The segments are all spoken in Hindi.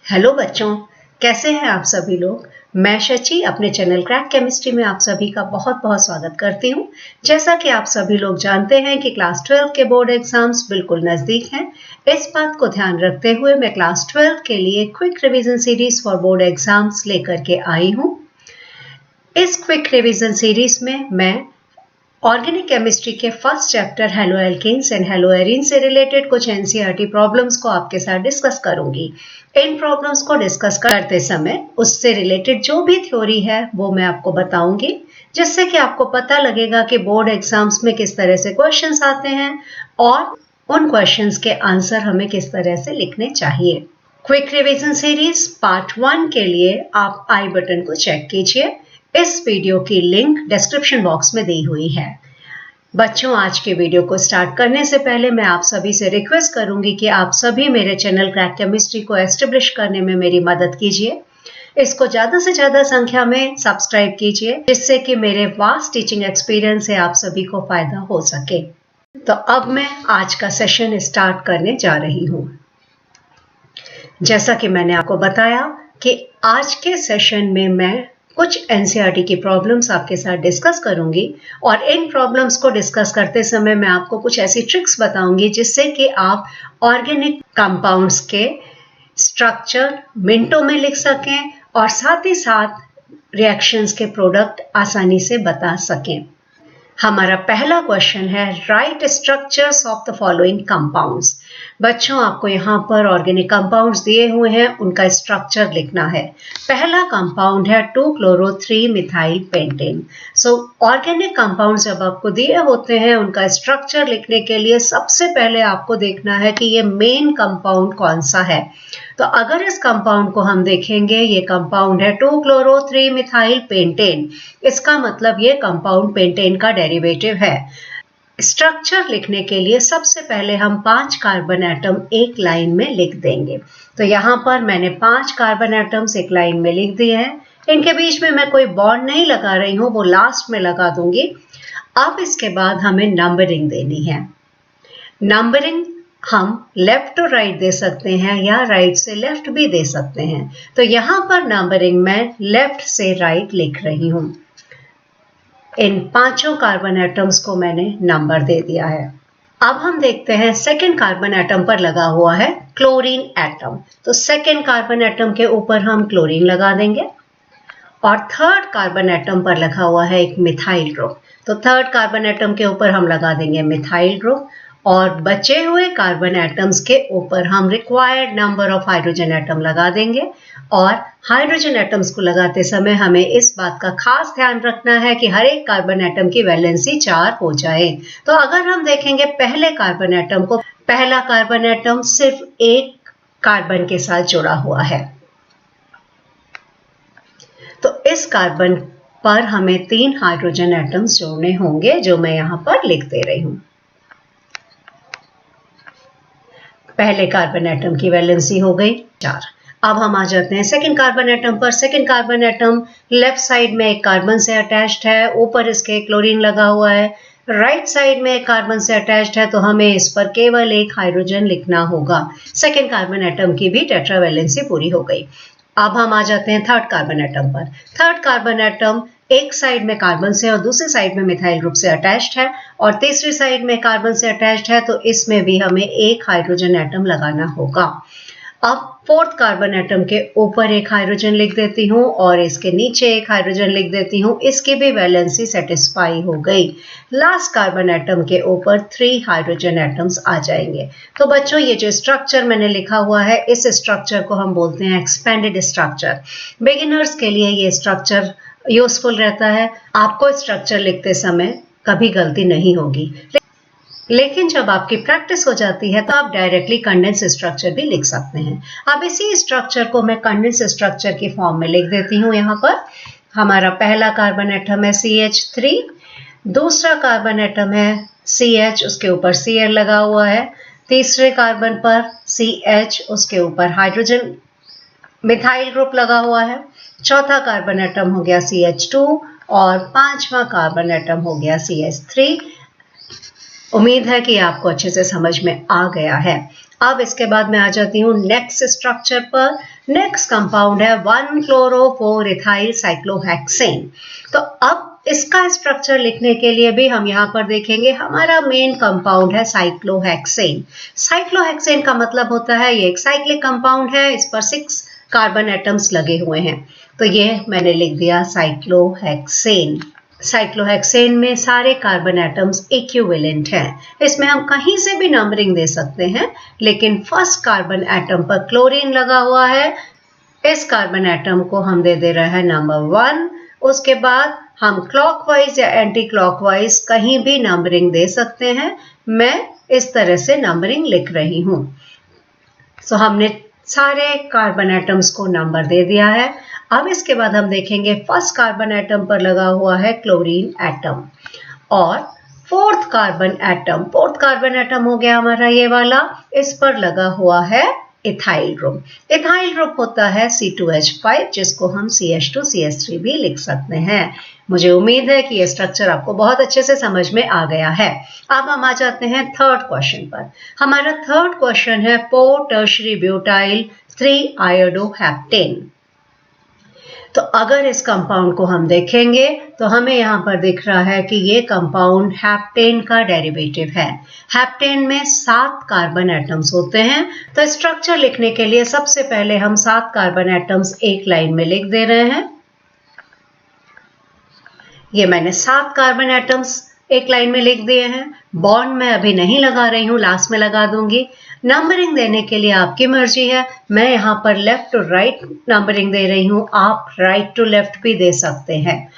हेलो बच्चों, कैसे हैं आप सभी लोग। मैं शची अपने चैनल क्रैक केमिस्ट्री में आप सभी का बहुत बहुत स्वागत करती हूं। जैसा कि आप सभी लोग जानते हैं कि क्लास 12 के बोर्ड एग्जाम्स बिल्कुल नजदीक हैं। इस बात को ध्यान रखते हुए मैं क्लास 12 के लिए quick revision series for board exams लेकर के आई हूं। इस क्विक रिवीजन सीरीज में मैं ऑर्गेनिक केमिस्ट्री के first chapter haloalkanes and haloarenes से रिलेटेड कुछ एनसीईआरटी प्रॉब्लम्स को आपके साथ डिस्कस करूंगी। इन प्रॉब्लम्स को डिस्कस करते समय उससे रिलेटेड जो भी थ्योरी है वो मैं आपको बताऊंगी, जिससे कि आपको पता लगेगा कि बोर्ड एग्जाम्स में किस तरह से क्वेश्चंस आते हैं और उन क्वेश्चंस के आंसर हमें किस तरह से लिखने चाहिए। क्विक रिवीजन सीरीज पार्ट 1 के लिए आप आई बटन को चेक कीजिए। इस वीडियो की लिंक डिस्क्रिप्शन बॉक्स में दी हुई है। बच्चों, आज के वीडियो को स्टार्ट करने से पहले मैं आप सभी से रिक्वेस्ट करूंगी कि आप सभी मेरे चैनल क्रैक केमिस्ट्री को एस्टेब्लिश करने में मेरी मदद कीजिए। इसको ज्यादा से ज्यादा संख्या में सब्सक्राइब कीजिए, जिससे कि मेरे वास्ट टीचिंग एक्सपीरियंस से आप सभी को फायदा हो सके। तो अब मैं आज का सेशन स्टार्ट करने जा रही हूँ। जैसा कि मैंने आपको बताया कि आज के सेशन में मैं कुछ एनसीईआरटी की प्रॉब्लम्स आपके साथ डिस्कस करूंगी और इन प्रॉब्लम्स को डिस्कस करते समय मैं आपको कुछ ऐसी ट्रिक्स बताऊंगी जिससे कि आप ऑर्गेनिक कंपाउंड्स के स्ट्रक्चर मिनटों में लिख सकें और साथ ही साथ रिएक्शंस के प्रोडक्ट आसानी से बता सकें। हमारा पहला क्वेश्चन है right structures of the following compounds. बच्चों, आपको यहाँ पर ऑर्गेनिक कंपाउंड्स दिए हुए हैं, उनका स्ट्रक्चर लिखना है। पहला कंपाउंड है 2-chloro-3 मिथाइल पेंटेन। सो ऑर्गेनिक कंपाउंड जब आपको दिए होते हैं उनका स्ट्रक्चर लिखने के लिए सबसे पहले आपको देखना है कि ये मेन कंपाउंड कौन सा है। तो अगर इस कंपाउंड को हम देखेंगे, ये कंपाउंड है 2-chloro-3 मिथाइल पेंटेन। इसका मतलब ये कंपाउंड पेंटेन का डेरिवेटिव है। स्ट्रक्चर लिखने के लिए सबसे पहले हम 5 कार्बन एटम एक लाइन में लिख देंगे। तो यहाँ पर मैंने 5 कार्बन एटम्स एक लाइन में लिख दिए हैं। इनके बीच में मैं कोई बॉन्ड नहीं लगा रही हूँ, वो लास्ट में लगा दूंगी। अब इसके बाद हमें नंबरिंग देनी है। नंबरिंग हम लेफ्ट टू राइट दे सकते हैं या राइट से लेफ्ट भी दे सकते हैं। तो यहाँ पर नंबरिंग मैं लेफ्ट से राइट लिख रही हूँ। इन 5 कार्बन एटम्स को मैंने नंबर दे दिया है। अब हम देखते हैं सेकेंड कार्बन एटम पर लगा हुआ है क्लोरीन एटम। तो सेकेंड कार्बन एटम के ऊपर हम क्लोरीन लगा देंगे और थर्ड कार्बन एटम पर लगा हुआ है एक मिथाइल ग्रुप। तो थर्ड कार्बन एटम के ऊपर हम लगा देंगे मिथाइल ग्रुप और बचे हुए कार्बन एटम्स के ऊपर हम required number of hydrogen atom लगा देंगे। और हाइड्रोजन एटम्स को लगाते समय हमें इस बात का खास ध्यान रखना है कि हर एक कार्बन एटम की वैलेंसी 4 हो जाए। तो अगर हम देखेंगे पहले कार्बन एटम को, पहला कार्बन एटम सिर्फ एक कार्बन के साथ जुड़ा हुआ है, तो इस कार्बन पर हमें 3 हाइड्रोजन एटम्स जोड़ने होंगे, जो मैं यहां पर लिख दे रही हूं। पहले कार्बन एटम की वैलेंसी हो गई 4। अब हम आ जाते हैं सेकंड कार्बन एटम पर। Second carbon atom left side में एक कार्बन से अटैच्ड है, ऊपर इसके क्लोरीन लगा हुआ है। राइट साइड में एक कार्बन से अटैच्ड है, तो हमें इस पर केवल एक हाइड्रोजन लिखना होगा। सेकंड कार्बन एटम की भी टेट्रा वैलेंसी पूरी हो गई। अब हम आ जाते हैं थर्ड कार्बन एटम पर। थर्ड कार्बन एटम एक साइड में कार्बन से और दूसरी साइड में मिथाइल ग्रुप से अटैच्ड है और तीसरी साइड में कार्बन से अटैच्ड है, तो इसमें भी हमें एक हाइड्रोजन एटम लगाना होगा। अब फोर्थ कार्बन एटम के ऊपर एक हाइड्रोजन लिख देती हूँ और इसके नीचे एक हाइड्रोजन लिख देती हूँ। इसकी भी वैलेंसी सेटिस्फाई हो गई। लास्ट कार्बन एटम के ऊपर 3 हाइड्रोजन एटम्स आ जाएंगे। तो बच्चों, ये जो स्ट्रक्चर मैंने लिखा हुआ है, इस स्ट्रक्चर को हम बोलते हैं एक्सपेंडेड स्ट्रक्चर। बिगिनर्स के लिए ये स्ट्रक्चर यूजफुल रहता है। आपको स्ट्रक्चर लिखते समय कभी गलती नहीं होगी, लेकिन जब आपकी प्रैक्टिस हो जाती है तो आप डायरेक्टली कंडेंस स्ट्रक्चर भी लिख सकते हैं। अब इसी स्ट्रक्चर को मैं कंडेंस स्ट्रक्चर की फॉर्म में लिख देती हूँ। यहाँ पर हमारा पहला कार्बन एटम है CH3, दूसरा कार्बन एटम है CH, उसके ऊपर Cl लगा हुआ है। तीसरे कार्बन पर CH, उसके ऊपर हाइड्रोजन मिथाइल ग्रुप लगा हुआ है। चौथा कार्बन एटम हो गया CH2 और पांचवा कार्बन एटम हो गया CH3। उम्मीद है कि आपको अच्छे से समझ में आ गया है। अब इसके बाद मैं आ जाती हूँ नेक्स्ट स्ट्रक्चर पर। नेक्स्ट कंपाउंड है 1-chloro-4-ethyl cyclohexane। तो अब इसका स्ट्रक्चर लिखने के लिए भी हम यहाँ पर देखेंगे, हमारा मेन कंपाउंड है साइक्लोहेक्सेन। साइक्लोहेक्सेन का मतलब होता है ये एक साइक्लिक कंपाउंड है, इस पर 6 कार्बन एटम्स लगे हुए हैं, तो ये मैंने लिख दिया साइक्लोहेक्सेन। साइक्लोहेक्सेन में सारे कार्बन एटम्स इक्विवेलेंट हैं, इसमें हम कहीं से भी नंबरिंग दे सकते हैं, लेकिन फर्स्ट कार्बन एटम पर क्लोरीन लगा हुआ है, इस कार्बन एटम को हम दे रहे हैं नंबर 1। उसके बाद हम क्लॉकवाइज या एंटी क्लॉकवाइज कहीं भी नंबरिंग दे सकते हैं, मैं इस तरह से नंबरिंग लिख रही हूं। सो हमने सारे कार्बन एटम्स को नंबर दे दिया है। अब इसके बाद हम देखेंगे फर्स्ट कार्बन एटम पर लगा हुआ है क्लोरीन एटम, और फोर्थ कार्बन एटम हो गया हमारा ये वाला, इस पर लगा हुआ है इथाइल ग्रुप। इथाइल ग्रुप होता है C2H5, जिसको हम CH2CH3 भी लिख सकते हैं। मुझे उम्मीद है कि ये स्ट्रक्चर आपको बहुत अच्छे से समझ में आ गया है। अब हम आ जाते हैं थर्ड क्वेश्चन पर। हमारा थर्ड क्वेश्चन है 4-टर्शरी ब्यूटाइल 3-आयोडोहेप्टेन। तो अगर इस कंपाउंड को हम देखेंगे तो हमें यहाँ पर दिख रहा है कि ये कंपाउंड हेप्टेन का डेरिवेटिव है। हेप्टेन में 7 कार्बन एटम्स होते हैं, तो स्ट्रक्चर लिखने के लिए सबसे पहले हम 7 कार्बन एटम्स एक लाइन में लिख दे रहे हैं। ये मैंने 7 कार्बन एटम्स एक लाइन में लिख दिए हैं। बॉन्ड मैं अभी नहीं लगा रही हूँ, लास्ट में लगा दूंगी। नंबरिंग देने के लिए आपकी मर्जी है, मैं यहाँ पर लेफ्ट टू राइट नंबरिंग दे रही हूँ, आप राइट टू लेफ्ट भी दे सकते हैं।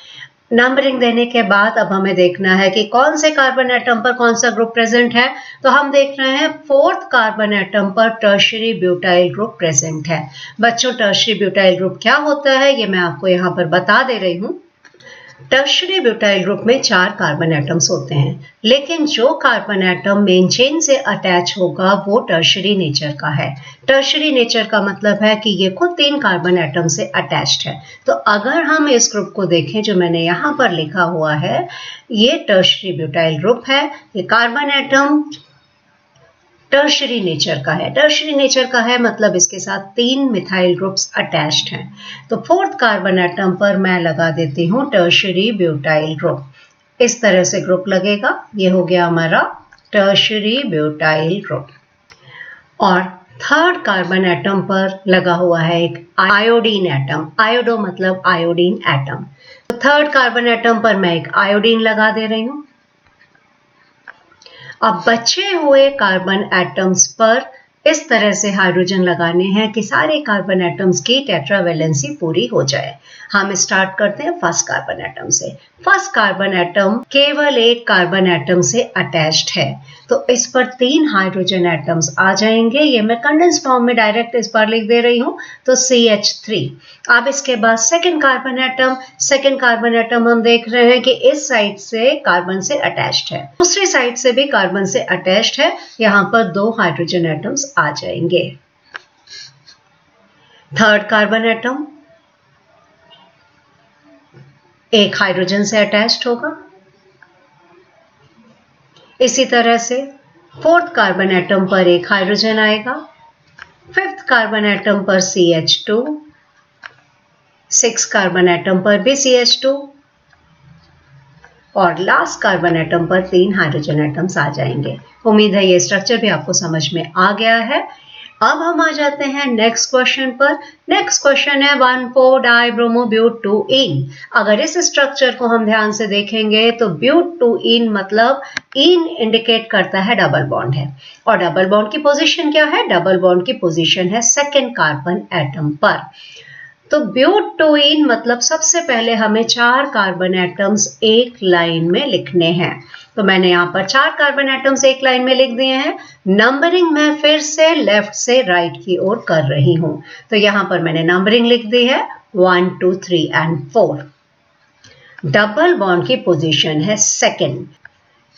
नंबरिंग देने के बाद अब हमें देखना है कि कौन से कार्बन एटम पर कौन सा ग्रुप प्रेजेंट है। तो हम देख रहे हैं फोर्थ कार्बन एटम पर टर्शरी ब्यूटाइल ग्रुप प्रेजेंट है। बच्चों, टर्शरी ब्यूटाइल ग्रुप क्या होता है ये मैं आपको यहाँ पर बता दे रही हूँ। टर्शरी ब्यूटाइल ग्रुप में 4 कार्बन एटम्स होते हैं, लेकिन जो कार्बन एटम मेन चेन से अटैच होगा वो टर्शरी नेचर का है। टर्शरी नेचर का मतलब है कि ये खुद 3 कार्बन एटम से अटैच्ड है। तो अगर हम इस ग्रुप को देखें जो मैंने यहाँ पर लिखा हुआ है, ये टर्शरी ब्यूटाइल ग्रुप है। ये कार्बन एटम टर्शरी नेचर का है। टर्शरी नेचर का है मतलब इसके साथ 3 मिथाइल ग्रुप्स अटैच्ड हैं। तो फोर्थ कार्बन एटम पर मैं लगा देती हूँ टर्शरी ब्यूटाइल ग्रुप। इस तरह से ग्रुप लगेगा, ये हो गया हमारा टर्शरी ब्यूटाइल ग्रुप। और थर्ड कार्बन एटम पर लगा हुआ है एक आयोडीन एटम। आयोडो मतलब आयोडीन एटम। तो थर्ड कार्बन एटम पर मैं एक आयोडीन लगा दे रही हूँ। अब बचे हुए कार्बन एटम्स पर इस तरह से हाइड्रोजन लगाने हैं कि सारे कार्बन एटम्स की टेट्रावैलेंसी पूरी हो जाए। हम स्टार्ट करते हैं फर्स्ट कार्बन एटम से। फर्स्ट कार्बन एटम केवल एक कार्बन एटम से अटैच्ड है, तो इस पर 3 हाइड्रोजन एटम्स आ जाएंगे। ये मैं कंडेंस फॉर्म में डायरेक्ट इस पर लिख दे रही हूँ, तो CH3। अब इसके बाद सेकंड कार्बन एटम हम देख रहे हैं कि इस साइड से कार्बन से अटैच्ड है, दूसरी साइड से भी कार्बन से अटैच्ड है। यहाँ पर 2 हाइड्रोजन एटम्स आ जाएंगे। थर्ड कार्बन एटम एक हाइड्रोजन से अटैच्ड होगा। इसी तरह से फोर्थ कार्बन एटम पर एक हाइड्रोजन आएगा। फिफ्थ कार्बन एटम पर CH2, 6 कार्बन एटम पर भी CH2, और लास्ट कार्बन एटम पर 3 हाइड्रोजन एटम्स आ जाएंगे। उम्मीद है ये स्ट्रक्चर भी आपको समझ में आ गया है। अब हम आ जाते हैं नेक्स्ट क्वेश्चन पर। नेक्स्ट क्वेश्चन है 1,4-डाइब्रोमोब्यूट-2-ईन। अगर इस स्ट्रक्चर को हम ध्यान से देखेंगे तो ब्यूट-2-ईन मतलब ईन इंडिकेट करता है डबल बॉन्ड है, और डबल बॉन्ड की पोजीशन क्या है? डबल बॉन्ड की पोजीशन है सेकेंड कार्बन एटम पर। तो ब्यूट-2-ईन मतलब सबसे पहले हमें 4 कार्बन एटम्स एक लाइन में लिखने हैं। तो मैंने यहाँ पर 4 कार्बन एटम्स एक लाइन में लिख दिए हैं। नंबरिंग मैं फिर से लेफ्ट से राइट की ओर कर रही हूँ। तो यहाँ पर मैंने नंबरिंग लिख दी है 1, 2, 3 and 4। डबल बॉन्ड की पोजीशन है सेकेंड।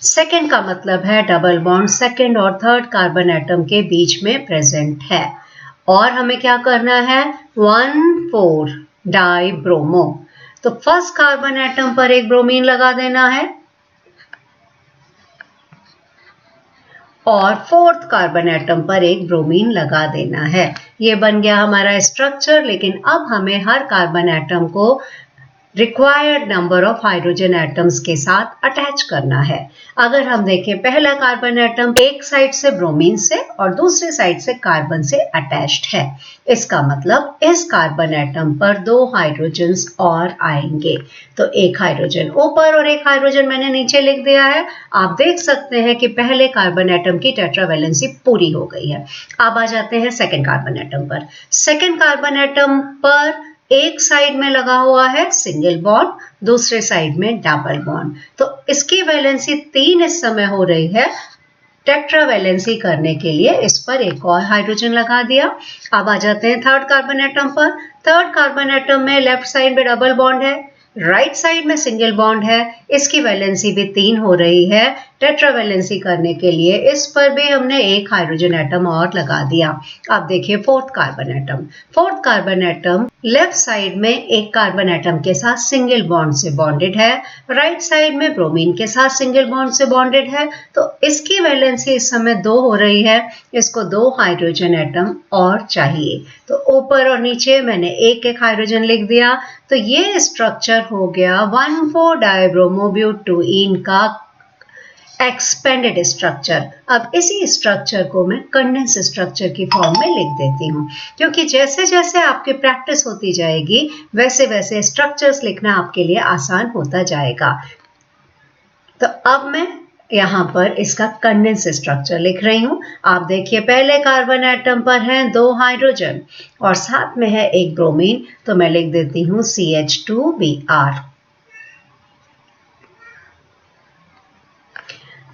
सेकेंड का मतलब है डबल बॉन्ड सेकेंड और थर्ड कार्बन एटम के बीच में प्रेजेंट है। और हमें क्या करना है? 1,4-डाइब्रोमो। तो फर्स्ट कार्बन एटम पर एक ब्रोमीन लगा देना है, और फोर्थ कार्बन एटम पर एक ब्रोमीन लगा देना है। ये बन गया हमारा स्ट्रक्चर, लेकिन अब हमें हर कार्बन एटम को required number of hydrogen atoms के साथ अटैच करना है। अगर हम देखें, पहला कार्बन एटम एक साइड से ब्रोमीन से और दूसरी साइड से कार्बन से अटैच्ड है। इसका मतलब इस कार्बन एटम पर 2 हाइड्रोजन्स और आएंगे। तो एक हाइड्रोजन ऊपर और एक हाइड्रोजन मैंने नीचे लिख दिया है। आप देख सकते हैं कि पहले कार्बन एटम की टेट्रावैलेंसी पूरी हो गई है। अब आ जाते हैं सेकेंड कार्बन एटम पर। सेकेंड कार्बन एटम पर एक साइड में लगा हुआ है सिंगल बॉन्ड, दूसरे साइड में डबल बॉन्ड। तो इसकी वैलेंसी 3 इस समय हो रही है। टेट्रावैलेंसी करने के लिए इस पर एक और हाइड्रोजन लगा दिया। अब आ जाते हैं थर्ड कार्बन एटम पर। थर्ड कार्बन एटम में लेफ्ट साइड में डबल बॉन्ड है, राइट साइड में सिंगल बॉन्ड है। इसकी वैलेंसी भी 3 हो रही है। टेट्रावैलेंसी करने के लिए इस पर भी हमने एक हाइड्रोजन एटम और लगा दिया। अब देखिए fourth carbon atom. Fourth carbon atom left side में एक कार्बन एटम के साथ सिंगल बॉन्ड से बॉन्डेड है, राइट साइड में ब्रोमीन के साथ सिंगल बॉन्ड से बॉन्डेड है। तो इसकी वैलेंसी इस समय 2 हो रही है। इसको 2 हाइड्रोजन एटम और चाहिए। तो ऊपर और नीचे मैंने एक एक हाइड्रोजन लिख दिया। तो ये स्ट्रक्चर हो गया 1,4-डाइब्रोमोब्यूटेन का एक्सपेंडेड स्ट्रक्चर। अब इसी स्ट्रक्चर को मैं कंडेंस स्ट्रक्चर की फॉर्म में लिख देती हूँ, क्योंकि जैसे जैसे आपकी प्रैक्टिस होती जाएगी वैसे वैसे स्ट्रक्चर्स लिखना आपके लिए आसान होता जाएगा। तो अब मैं यहाँ पर इसका कंडेंस स्ट्रक्चर लिख रही हूँ। आप देखिए, पहले कार्बन एटम पर हैं 2 हाइड्रोजन और साथ में है एक ब्रोमीन। तो मैं लिख देती हूँ CH2Br।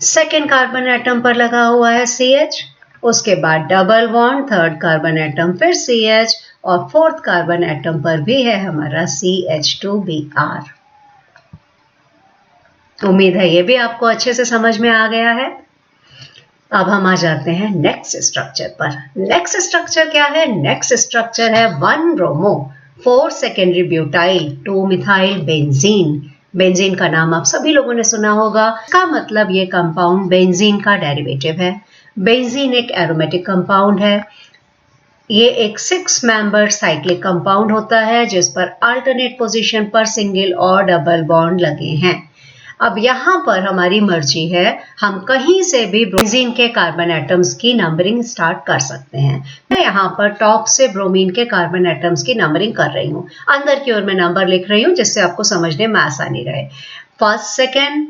सेकेंड कार्बन एटम पर लगा हुआ है CH, उसके बाद double bond, third carbon atom फिर CH और फोर्थ कार्बन एटम पर भी है हमारा CH2Br। उम्मीद है ये भी आपको अच्छे से समझ में आ गया है। अब हम आ जाते हैं नेक्स्ट स्ट्रक्चर पर। नेक्स्ट स्ट्रक्चर क्या है? नेक्स्ट स्ट्रक्चर है 1-ब्रोमो 4 secondary butyl 2 methyl benzene. Benzene का नाम आप सभी लोगों ने सुना होगा। इसका मतलब ये कंपाउंड बेंजीन का डेरिवेटिव है। बेंजीन एक एरोमेटिक कंपाउंड है। ये एक 6 मेंबर साइक्लिक कंपाउंड होता है जिस पर अल्टरनेट पोजीशन पर सिंगल और डबल बॉन्ड लगे हैं। अब यहाँ पर हमारी मर्जी है, हम कहीं से भी बेंजीन के कार्बन एटम्स की नंबरिंग स्टार्ट कर सकते हैं। मैं यहाँ पर टॉप से ब्रोमीन के कार्बन एटम्स की नंबरिंग कर रही हूँ। अंदर की ओर मैं नंबर लिख रही हूँ जिससे आपको समझने में आसानी रहे। First, second,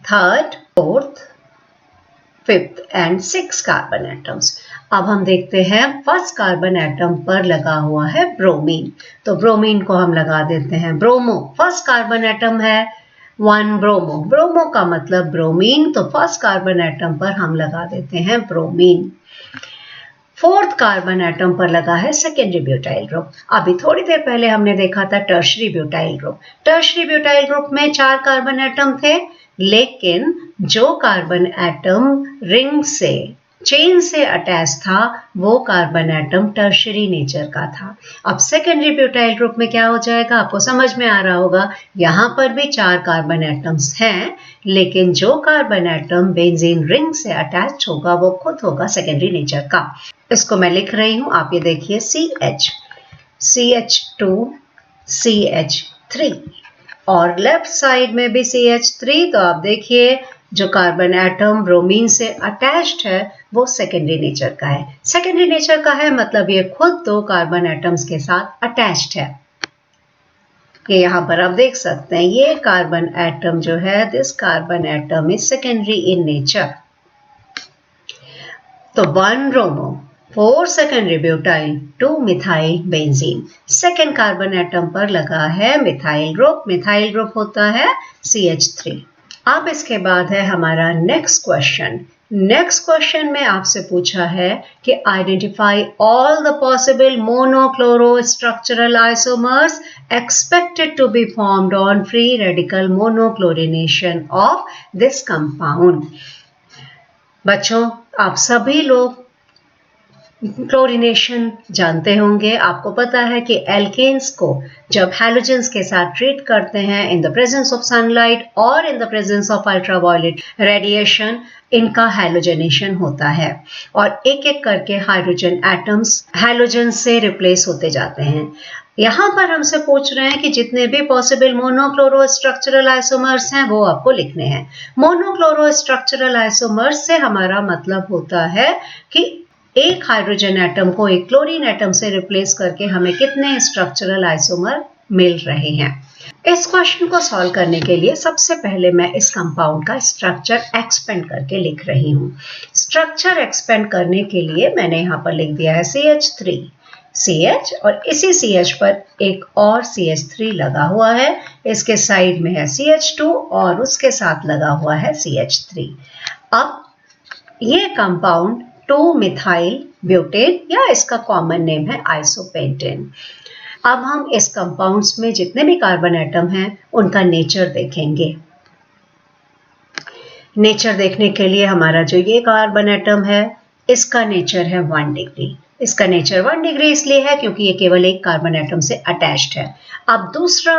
third, fourth, fifth and 6 carbon atoms. अब हम देखते हैं, फर्स्ट कार्बन एटम पर लगा हुआ है ब्रोमीन। तो ब्रोमीन को हम लगा देते हैं ब्रोमो। फर्स्ट कार्बन एटम है 1-ब्रोमो। ब्रोमो का मतलब ब्रोमीन, तो फर्स्ट कार्बन एटम पर हम लगा देते हैं ब्रोमीन। फोर्थ कार्बन एटम पर लगा है सेकेंडरी ब्यूटाइल ग्रुप। अभी थोड़ी देर पहले हमने देखा था tertiary butyl group. Tertiary butyl group में 4 कार्बन एटम थे, लेकिन जो कार्बन एटम रिंग से, चेन से अटैच था वो कार्बन एटम टर्शरी नेचर का था। अब सेकेंडरी ब्यूटाइल ग्रुप में क्या हो जाएगा, आपको समझ में आ रहा होगा। यहाँ पर भी 4 कार्बन एटम्स हैं, लेकिन जो कार्बन एटम बेंजीन रिंग से अटैच होगा वो खुद होगा सेकेंडरी नेचर का। इसको मैं लिख रही हूँ, आप ये देखिए CH, CH2, CH3 और लेफ्ट साइड में भी CH3। तो आप देखिए, जो कार्बन एटम ब्रोमीन से अटैच्ड है वो सेकेंडरी नेचर का है। सेकेंडरी नेचर का है मतलब ये खुद 2 कार्बन एटम्स के साथ अटैच्ड है। ये यहाँ पर आप देख सकते हैं, ये कार्बन एटम जो है, this carbon atom is secondary in nature. तो 1-ब्रोमो 4 secondary butyl 2 methyl benzene. Second carbon atom पर लगा है मिथाइल ग्रुप। मिथाइल ग्रुप होता है CH3। अब इसके बाद है हमारा नेक्स्ट क्वेश्चन। नेक्स्ट क्वेश्चन में आपसे पूछा है कि identify all the possible monochloro structural isomers expected to be formed on free radical monochlorination of this compound. बच्चों, आप सभी लोग क्लोरीनेशन जानते होंगे, आपको पता है कि एल्केन्स को जब हैलोजेंस के साथ ट्रीट करते हैं in the presence of sunlight और in the presence of ultraviolet radiation, इनका हैलोजनेशन होता है और एक एक करके हाइड्रोजन एटम्स हैलोजन से रिप्लेस होते जाते हैं। यहाँ पर हमसे पूछ रहे हैं कि जितने भी पॉसिबल मोनोक्लोरो स्ट्रक्चरल आइसोमर्स हैं वो आपको लिखने हैं। मोनोक्लोरो स्ट्रक्चरल आइसोमर्स से हमारा मतलब होता है कि एक हाइड्रोजन एटम को एक क्लोरीन एटम से रिप्लेस करके हमें कितने स्ट्रक्चरल आइसोमर मिल रहे हैं। इस क्वेश्चन को सॉल्व करने के लिए सबसे पहले मैं इस कंपाउंड का स्ट्रक्चर एक्सपेंड करके लिख रही हूँ। स्ट्रक्चर एक्सपेंड करने के लिए मैंने यहाँ पर लिख दिया है CH3 CH और इसी CH पर एक और CH3 लगा हुआ है, इसके साइड में है CH2 और उसके साथ लगा हुआ है CH3। अब ये कंपाउंड 2-मिथाइल ब्यूटेन या इसका कॉमन नेम है आइसोपेंटेन। अब हम इस कंपाउंड्स में जितने भी कार्बन एटम हैं उनका नेचर देखेंगे। नेचर देखने के लिए हमारा जो ये कार्बन एटम है इसका नेचर है 1 डिग्री। इसका नेचर 1 डिग्री इसलिए है क्योंकि ये केवल एक कार्बन एटम से अटैच्ड है। अब दूसरा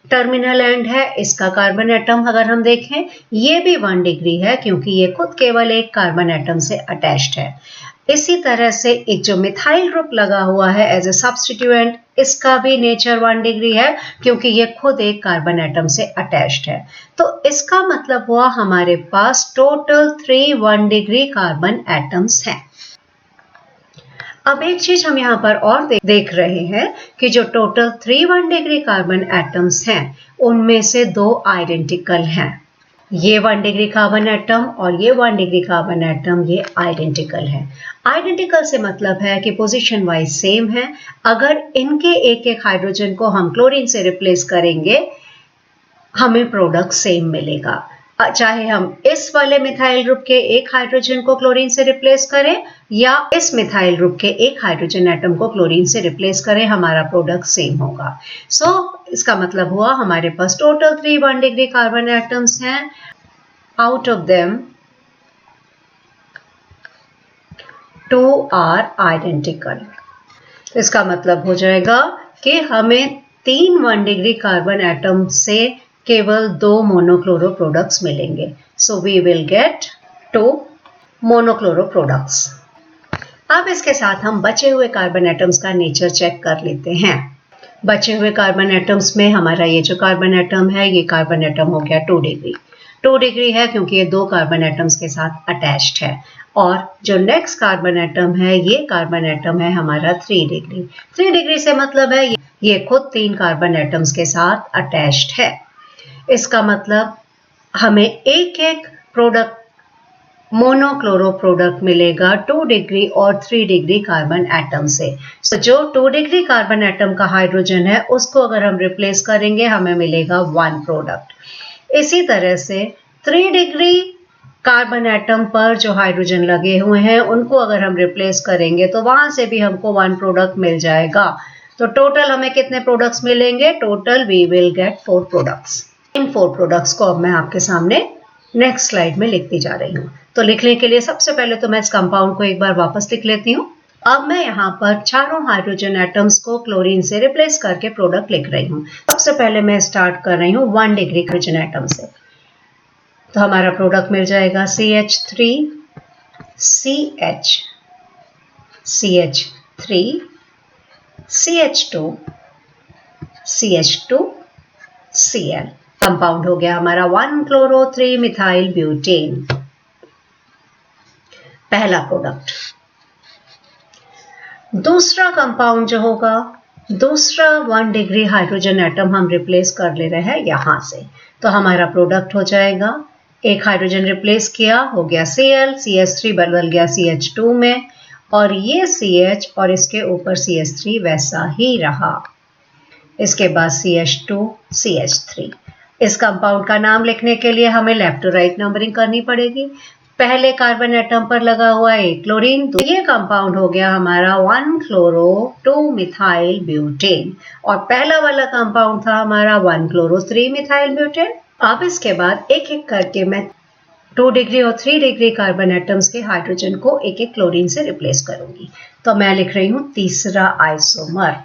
टर्मिनल एंड है इसका कार्बन एटम, अगर हम देखें ये भी 1 डिग्री है क्योंकि ये खुद केवल एक कार्बन एटम से अटैच्ड है। इसी तरह से एक जो मिथाइल ग्रुप लगा हुआ है एज ए सब्स्टिट्यूएंट, इसका भी नेचर 1 डिग्री है क्योंकि ये खुद एक कार्बन एटम से अटैच्ड है। तो इसका मतलब हुआ हमारे पास टोटल 3 1 डिग्री कार्बन एटम्स हैं। अब एक चीज हम यहाँ पर और देख रहे हैं कि जो टोटल 3 1 डिग्री कार्बन एटम्स हैं उनमें से 2 आइडेंटिकल हैं। ये 1 डिग्री कार्बन एटम और ये 1 डिग्री कार्बन एटम ये आइडेंटिकल है। आइडेंटिकल से मतलब है कि पोजीशन वाइज सेम है। अगर इनके एक एक हाइड्रोजन को हम क्लोरीन से रिप्लेस करेंगे हमें प्रोडक्ट सेम मिलेगा, चाहे हम इस वाले मिथाइल ग्रुप के एक हाइड्रोजन को क्लोरीन से रिप्लेस करें या इस मिथाइल ग्रुप के एक हाइड्रोजन एटम को क्लोरीन से रिप्लेस करें, हमारा प्रोडक्ट सेम होगा। इसका मतलब हुआ हमारे पास टोटल 3 1 डिग्री कार्बन एटम्स हैं। Out of them 2 are identical. इसका मतलब हो जाएगा कि हमें 3 1 डिग्री कार्बन एटम से केवल 2 मोनोक्लोरो प्रोडक्ट्स मिलेंगे। So we will get 2 monochloro products. अब इसके साथ हम बचे हुए कार्बन एटम्स का नेचर चेक कर लेते हैं। बचे हुए कार्बन एटम्स में हमारा ये जो कार्बन एटम है ये कार्बन एटम हो गया 2 डिग्री। 2 डिग्री है क्योंकि ये 2 कार्बन एटम्स के साथ अटैच्ड है। और जो नेक्स्ट कार्बन एटम है ये कार्बन एटम है हमारा 3 डिग्री। 3 डिग्री से मतलब है ये खुद 3 कार्बन एटम्स के साथ अटैच्ड है। इसका मतलब हमें एक एक प्रोडक्ट मोनोक्लोरो प्रोडक्ट मिलेगा 2 डिग्री और 3 डिग्री कार्बन एटम से। जो 2 डिग्री कार्बन एटम का हाइड्रोजन है उसको अगर हम रिप्लेस करेंगे हमें मिलेगा 1 प्रोडक्ट। इसी तरह से 3 डिग्री कार्बन एटम पर जो हाइड्रोजन लगे हुए हैं उनको अगर हम रिप्लेस करेंगे तो वहां से भी हमको 1 प्रोडक्ट मिल जाएगा। तो टोटल हमें कितने प्रोडक्ट्स मिलेंगे? Total we will get 4 products. इन 4 प्रोडक्ट्स को अब मैं आपके सामने नेक्स्ट स्लाइड में लिखती जा रही हूँ। तो लिखने के लिए सबसे पहले तो मैं इस कंपाउंड को एक बार वापस लिख लेती हूँ। अब मैं यहाँ पर चारों हाइड्रोजन एटम्स को क्लोरीन से रिप्लेस करके प्रोडक्ट लिख रही हूँ। सबसे पहले मैं स्टार्ट कर रही हूँ 1 डिग्री हाइड्रोजन एटम से। तो हमारा प्रोडक्ट मिल जाएगा CH3 CH CH3 CH2 CH2 Cl। Compound हो गया हमारा 1 chloro 3 मिथाइल ब्यूटेन, पहला प्रोडक्ट। दूसरा कंपाउंड जो होगा, दूसरा 1 डिग्री हाइड्रोजन एटम हम रिप्लेस कर ले रहे हैं यहां से। तो हमारा प्रोडक्ट हो जाएगा, एक हाइड्रोजन रिप्लेस किया हो गया Cl, CH3 बदल गया CH2 में और ये CH और इसके ऊपर CH3 वैसा ही रहा। इसके बाद CH2 CH3। इस कंपाउंड का नाम लिखने के लिए हमें लेफ्ट टू राइट नंबरिंग करनी पड़ेगी। पहले कार्बन एटम पर लगा हुआ है क्लोरीन, तो ये कंपाउंड हो गया हमारा 1 chloro 2 मिथाइल ब्यूटेन और पहला वाला कंपाउंड था हमारा 1 chloro 3 मिथाइल ब्यूटेन। अब इसके बाद एक एक करके मैं 2 डिग्री और 3 डिग्री कार्बन एटम्स के हाइड्रोजन को एक एक क्लोरीन से रिप्लेस करूंगी। तो मैं लिख रही हूं तीसरा आइसोमर।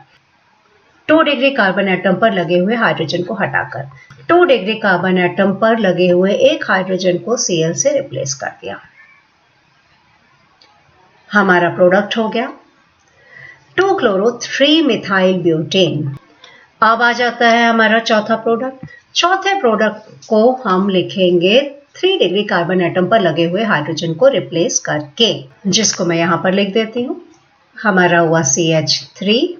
2 डिग्री कार्बन एटम पर लगे हुए हाइड्रोजन को हटाकर 2 डिग्री कार्बन एटम पर लगे हुए एक हाइड्रोजन को Cl से रिप्लेस कर दिया। हमारा प्रोडक्ट हो गया 2-chloro-3-methyl-butane। अब आ जाता है हमारा चौथा प्रोडक्ट। चौथे प्रोडक्ट को हम लिखेंगे 3 डिग्री कार्बन एटम पर लगे हुए हाइड्रोजन को रिप्लेस करके, जिसको मैं यहां पर लिख देती हूं। हमारा हुआ CH3,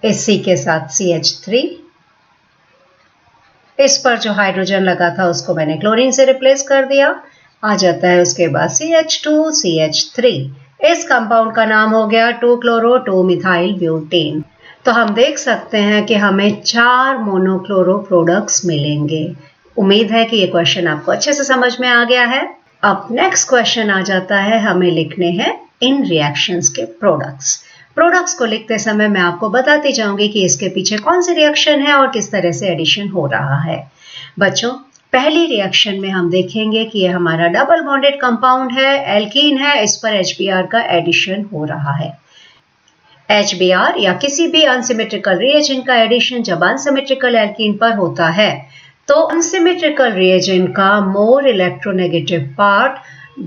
इस C के साथ CH3, इस पर जो हाइड्रोजन लगा था उसको मैंने क्लोरीन से रिप्लेस कर दिया। आ जाता है उसके बाद CH2, CH3। इस कंपाउंड का नाम हो गया 2-chloro-2-methyl-butane। तो हम देख सकते हैं कि हमें 4 मोनोक्लोरो प्रोडक्ट्स मिलेंगे। उम्मीद है कि ये क्वेश्चन आपको अच्छे से समझ में आ गया है। अब नेक्स्ट क्वेश्चन आ जाता है, हमें लिखने हैं इन रिएक्शंस के प्रोडक्ट्स। प्रोडक्ट्स को लिखते समय मैं आपको बताती जाऊंगी कि इसके पीछे कौन सी रिएक्शन है और किस तरह से एडिशन हो रहा है। बच्चों, पहली रिएक्शन में हम देखेंगे कि ये हमारा डबल बॉन्डेड कंपाउंड है, एल्कीन है, इस पर HBr का एडिशन हो रहा है। HBr या किसी भी अनसिमेट्रिकल रिएजेंट का एडिशन जब अनसिमेट्रिकल एल्कीन पर होता है तो अनसिमेट्रिकल रिएजेंट का more electronegative part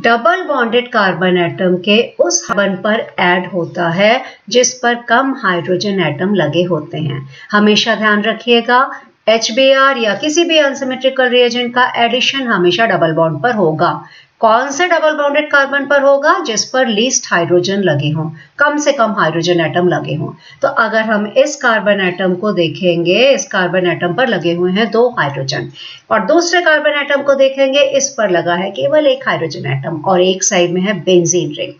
double bonded carbon atom के उस कार्बन पर ऐड होता है जिस पर कम हाइड्रोजन एटम लगे होते हैं। हमेशा ध्यान रखिएगा, HBr या किसी भी अनसिमेट्रिकल रिएजेंट का एडिशन हमेशा डबल बॉन्ड पर होगा। कौन से डबल बॉन्डेड कार्बन पर होगा? जिस पर लीस्ट हाइड्रोजन लगे हों, कम से कम हाइड्रोजन एटम लगे हों। तो अगर हम इस कार्बन एटम को देखेंगे, इस कार्बन एटम पर लगे हुए हैं 2 हाइड्रोजन और दूसरे कार्बन एटम को देखेंगे, इस पर लगा है केवल 1 हाइड्रोजन एटम और एक साइड में है बेंजीन रिंग।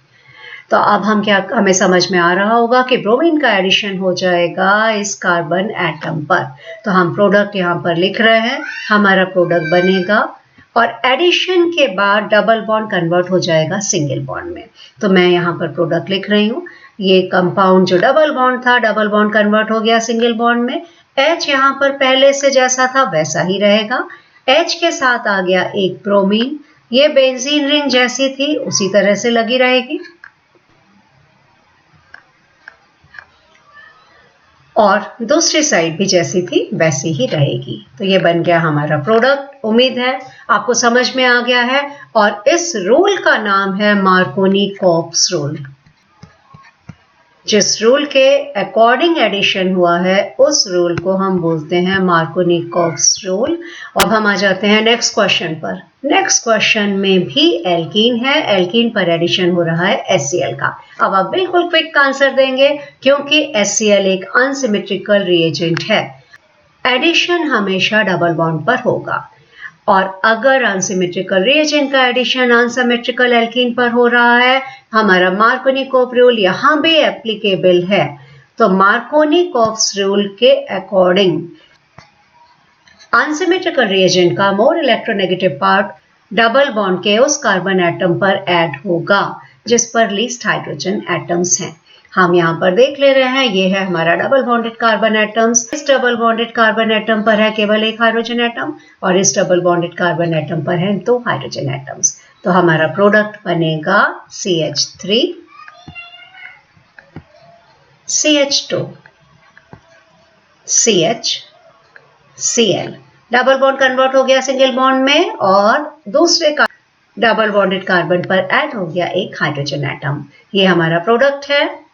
तो अब हमें समझ में आ रहा होगा कि ब्रोमीन का एडिशन हो जाएगा इस कार्बन एटम पर। तो हम प्रोडक्ट यहाँ पर लिख रहे हैं, हमारा प्रोडक्ट बनेगा और एडिशन के बाद डबल बॉन्ड कन्वर्ट हो जाएगा सिंगल बॉन्ड में। तो मैं यहाँ पर प्रोडक्ट लिख रही हूँ। ये कंपाउंड जो डबल बॉन्ड था, डबल बॉन्ड कन्वर्ट हो गया सिंगल बॉन्ड में। H यहाँ पर पहले से जैसा था वैसा ही रहेगा। H के साथ आ गया एक ब्रोमीन, ये बेंजीन रिंग जैसी थी उसी तरह से लगी रहेगी और दूसरी साइड भी जैसी थी वैसी ही रहेगी। तो ये बन गया हमारा प्रोडक्ट। उम्मीद है आपको समझ में आ गया है और इस रूल का नाम है मार्कोनी-कॉप्स रूल। जिस रूल के अकॉर्डिंग एडिशन हुआ है उस रूल को हम बोलते हैं मार्कोनी-कॉप्स रूल। अब हम आ जाते हैं नेक्स्ट क्वेश्चन पर। नेक्स्ट क्वेश्चन में भी एल्कीन है, एल्कीन पर एडिशन हो रहा है HCl का। अब आप बिल्कुल क्विक आंसर देंगे क्योंकि HCl एक अनसिमेट्रिकल रिएजेंट है। एडिशन हमेशा डबल बॉन्ड पर होगा और अगर अनसिमेट्रिकल रिएजेंट का एडिशन अनसिमेट्रिकल एल्कीन पर हो रहा है, हमारा मार्कोनी-कॉप्स रूल यहां भी एप्लीकेबल है। तो मार्कोनी-कॉप्स रूल के अकॉर्डिंग अनसिमेट्रिकल रिएजेंट का more electronegative part double bond के उस कार्बन एटम पर ऐड होगा जिस पर लीस्ट हाइड्रोजन एटम्स हैं। हम यहाँ पर देख ले रहे हैं, ये है हमारा डबल बॉन्डेड कार्बन एटम्स। इस डबल बॉन्डेड कार्बन एटम पर है केवल 1 हाइड्रोजन एटम और इस डबल बॉन्डेड कार्बन एटम पर है 2 हाइड्रोजन एटम्स। तो हमारा प्रोडक्ट बनेगा CH3, CH2, CH, Cl। Double bond convert हो गया सिंगल बॉन्ड में और दूसरे डबल बॉन्डेड कार्बन पर ऐड हो गया 1 हाइड्रोजन एटम। ये हमारा प्रोडक्ट है।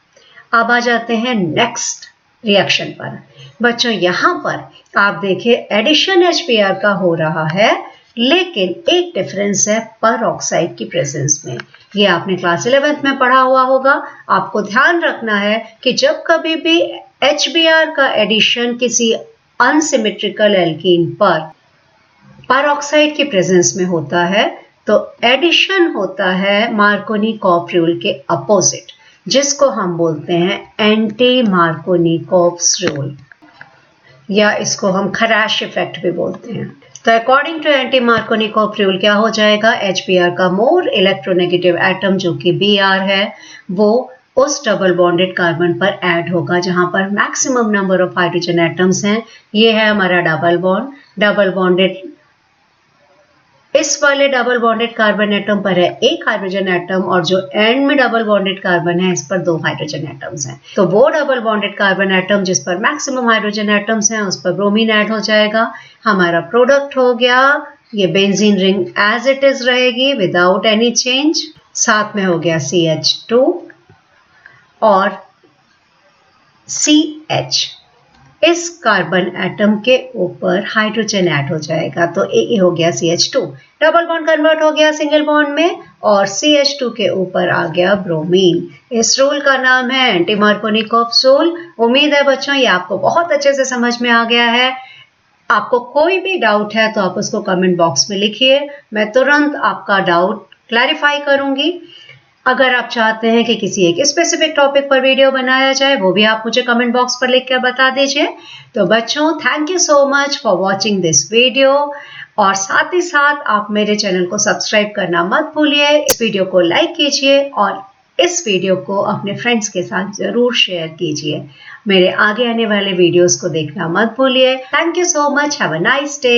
अब आ जाते हैं नेक्स्ट रिएक्शन पर। बच्चों, यहां पर आप देखिए एडिशन HBr का हो रहा है लेकिन एक डिफरेंस है पर ऑक्साइड की प्रेजेंस में। ये आपने क्लास 11th में पढ़ा हुआ होगा। आपको ध्यान रखना है कि जब कभी भी HBr का एडिशन किसी अनसिमेट्रिकल एल्कीन पर ऑक्साइड की प्रेजेंस में होता है तो एडिशन होता है मार्कोनी-कॉप्स रूल के अपोजिट, जिसको हम बोलते हैं एंटी मार्कोनी-कॉप्स रूल या इसको हम खराश इफेक्ट भी बोलते हैं। तो according to anti Markovnikov's rule क्या हो जाएगा, HBr का मोर इलेक्ट्रोनेगेटिव एटम जो कि Br है वो उस डबल बॉन्डेड कार्बन पर ऐड होगा जहां पर maximum number of hydrogen atoms हैं। ये है हमारा डबल बॉन्ड। डबल बॉन्डेड, इस वाले डबल बॉन्डेड कार्बन एटम पर है एक हाइड्रोजन एटम और जो एंड में डबल बॉन्डेड कार्बन है इस पर 2 हाइड्रोजन एटम्स हैं। तो वो डबल बॉन्डेड कार्बन एटम जिस पर मैक्सिमम हाइड्रोजन एटम्स हैं उस पर ब्रोमीन ऐड हो जाएगा। हमारा प्रोडक्ट हो गया, ये benzene ring as it is रहेगी विदाउट एनी चेंज। साथ में हो गया CH2 और CH। इस कार्बन एटम के ऊपर हाइड्रोजन ऐड हो जाएगा तो ये हो गया CH2। डबल बॉन्ड कन्वर्ट हो गया सिंगल बॉन्ड में और CH2 के ऊपर आ गया ब्रोमीन। इस रूल का नाम है एंटी मार्कोनिकॉफ रूल। उम्मीद है बच्चों ये आपको बहुत अच्छे से समझ में आ गया है। आपको कोई भी डाउट है तो आप उसको कमेंट बॉक्स में लिखिए, मैं तुरंत आपका डाउट क्लैरिफाई करूंगी। अगर आप चाहते हैं कि किसी एक स्पेसिफिक टॉपिक पर वीडियो बनाया जाए वो भी आप मुझे कमेंट बॉक्स पर लिखकर बता दीजिए। तो बच्चों, thank you so much for watching this video और साथ ही साथ आप मेरे चैनल को सब्सक्राइब करना मत भूलिए। इस वीडियो को लाइक कीजिए और इस वीडियो को अपने फ्रेंड्स के साथ जरूर शेयर कीजिए। मेरे आगे आने वाले वीडियोस को देखना मत भूलिए। Thank you so much. Have a nice day.